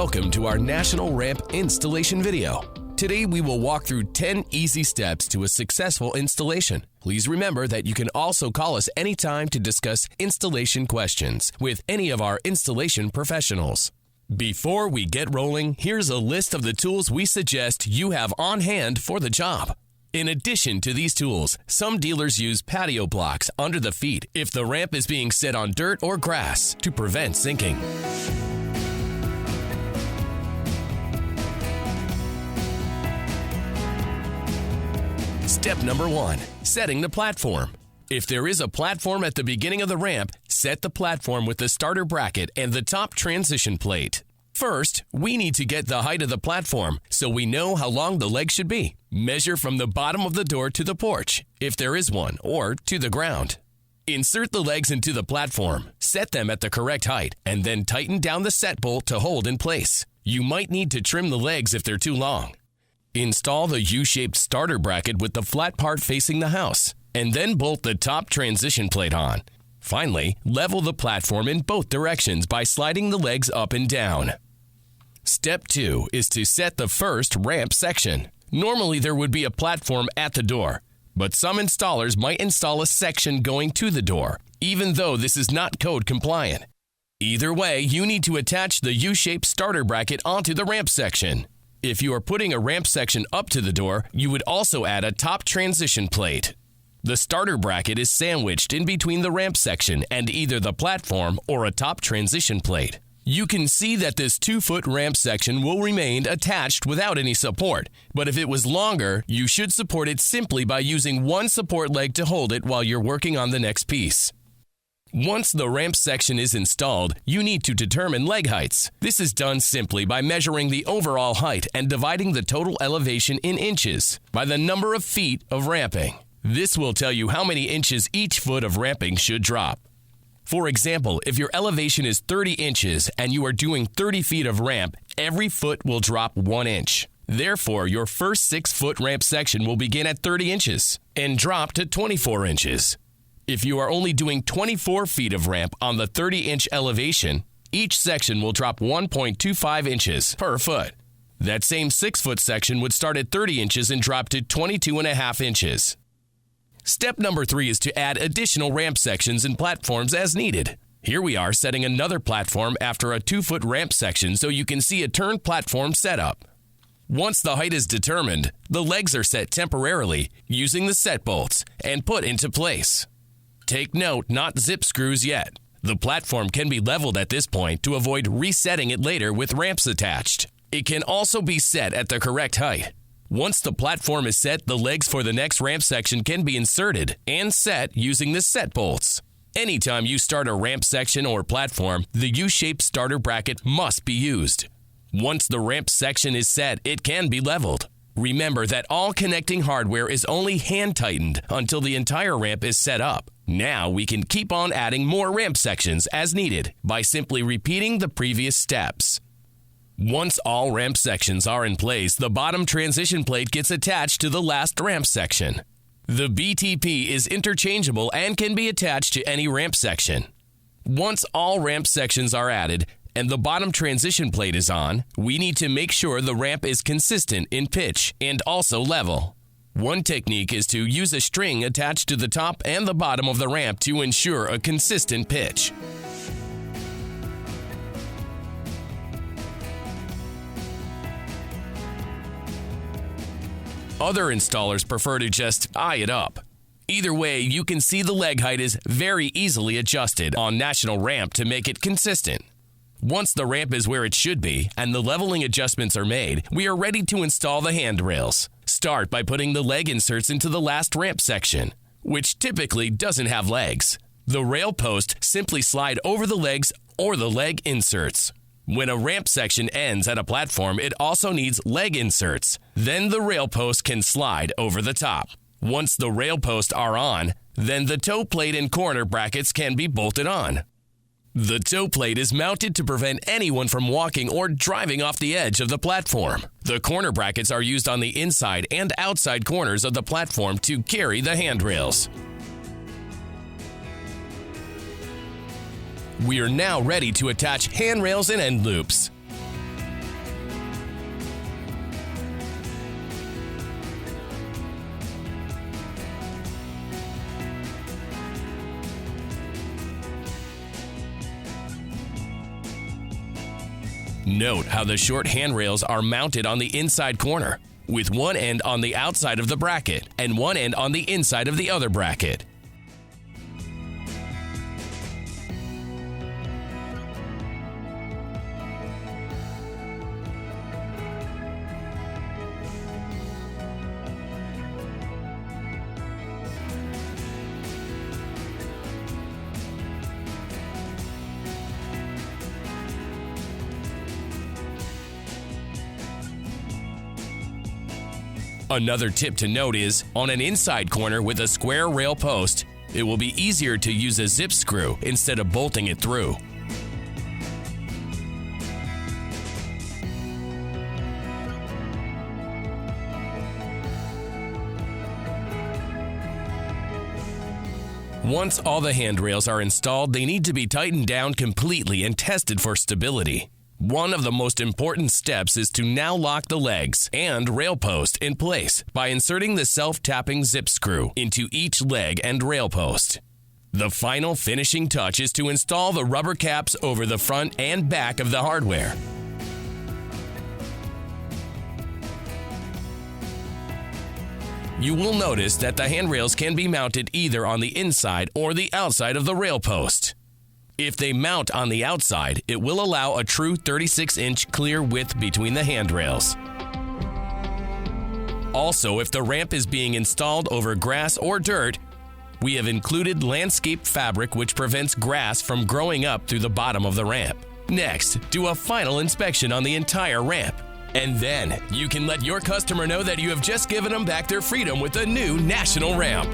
Welcome to our National Ramp installation video. Today we will walk through 10 easy steps to a successful installation. Please remember that you can also call us anytime to discuss installation questions with any of our installation professionals. Before we get rolling, here's a list of the tools we suggest you have on hand for the job. In addition to these tools, some dealers use patio blocks under the feet if the ramp is being set on dirt or grass to prevent sinking. Step number 1, setting the platform. If there is a platform at the beginning of the ramp, set the platform with the starter bracket and the top transition plate. First, we need to get the height of the platform so we know how long the legs should be. Measure from the bottom of the door to the porch, if there is one, or to the ground. Insert the legs into the platform, set them at the correct height, and then tighten down the set bolt to hold in place. You might need to trim the legs if they're too long. Install the U-shaped starter bracket with the flat part facing the house, and then bolt the top transition plate on. Finally, level the platform in both directions by sliding the legs up and down. Step 2 is to set the first ramp section. Normally there would be a platform at the door, but some installers might install a section going to the door, even though this is not code compliant. Either way, you need to attach the U-shaped starter bracket onto the ramp section. If you are putting a ramp section up to the door, you would also add a top transition plate. The starter bracket is sandwiched in between the ramp section and either the platform or a top transition plate. You can see that this 2-foot ramp section will remain attached without any support, but if it was longer, you should support it simply by using one support leg to hold it while you're working on the next piece. Once the ramp section is installed, you need to determine leg heights. This is done simply by measuring the overall height and dividing the total elevation in inches by the number of feet of ramping. This will tell you how many inches each foot of ramping should drop. For example, if your elevation is 30 inches and you are doing 30 feet of ramp, every foot will drop 1 inch. Therefore, your first 6-foot ramp section will begin at 30 inches and drop to 24 inches. If you are only doing 24 feet of ramp on the 30-inch elevation, each section will drop 1.25 inches per foot. That same 6-foot section would start at 30 inches and drop to 22.5 inches. Step number 3 is to add additional ramp sections and platforms as needed. Here we are setting another platform after a 2-foot ramp section so you can see a turned platform setup. Once the height is determined, the legs are set temporarily using the set bolts and put into place. Take note, not zip screws yet. The platform can be leveled at this point to avoid resetting it later with ramps attached. It can also be set at the correct height. Once the platform is set, the legs for the next ramp section can be inserted and set using the set bolts. Anytime you start a ramp section or platform, the U-shaped starter bracket must be used. Once the ramp section is set, it can be leveled. Remember that all connecting hardware is only hand-tightened until the entire ramp is set up. Now we can keep on adding more ramp sections as needed by simply repeating the previous steps. Once all ramp sections are in place, the bottom transition plate gets attached to the last ramp section. The BTP is interchangeable and can be attached to any ramp section. Once all ramp sections are added and the bottom transition plate is on, we need to make sure the ramp is consistent in pitch and also level. One technique is to use a string attached to the top and the bottom of the ramp to ensure a consistent pitch. Other installers prefer to just eye it up. Either way, you can see the leg height is very easily adjusted on National Ramp to make it consistent. Once the ramp is where it should be and the leveling adjustments are made, we are ready to install the handrails. Start by putting the leg inserts into the last ramp section, which typically doesn't have legs. The rail post simply slide over the legs or the leg inserts. When a ramp section ends at a platform, it also needs leg inserts. Then the rail post can slide over the top. Once the rail posts are on, then the toe plate and corner brackets can be bolted on. The toe plate is mounted to prevent anyone from walking or driving off the edge of the platform. The corner brackets are used on the inside and outside corners of the platform to carry the handrails. We are now ready to attach handrails and end loops. Note how the short handrails are mounted on the inside corner, with one end on the outside of the bracket and one end on the inside of the other bracket. Another tip to note is, on an inside corner with a square rail post, it will be easier to use a zip screw instead of bolting it through. Once all the handrails are installed, they need to be tightened down completely and tested for stability. One of the most important steps is to now lock the legs and rail post in place by inserting the self-tapping zip screw into each leg and rail post. The final finishing touch is to install the rubber caps over the front and back of the hardware. You will notice that the handrails can be mounted either on the inside or the outside of the rail post. If they mount on the outside, it will allow a true 36-inch clear width between the handrails. Also, if the ramp is being installed over grass or dirt, we have included landscape fabric which prevents grass from growing up through the bottom of the ramp. Next, do a final inspection on the entire ramp. And then, you can let your customer know that you have just given them back their freedom with a new national ramp.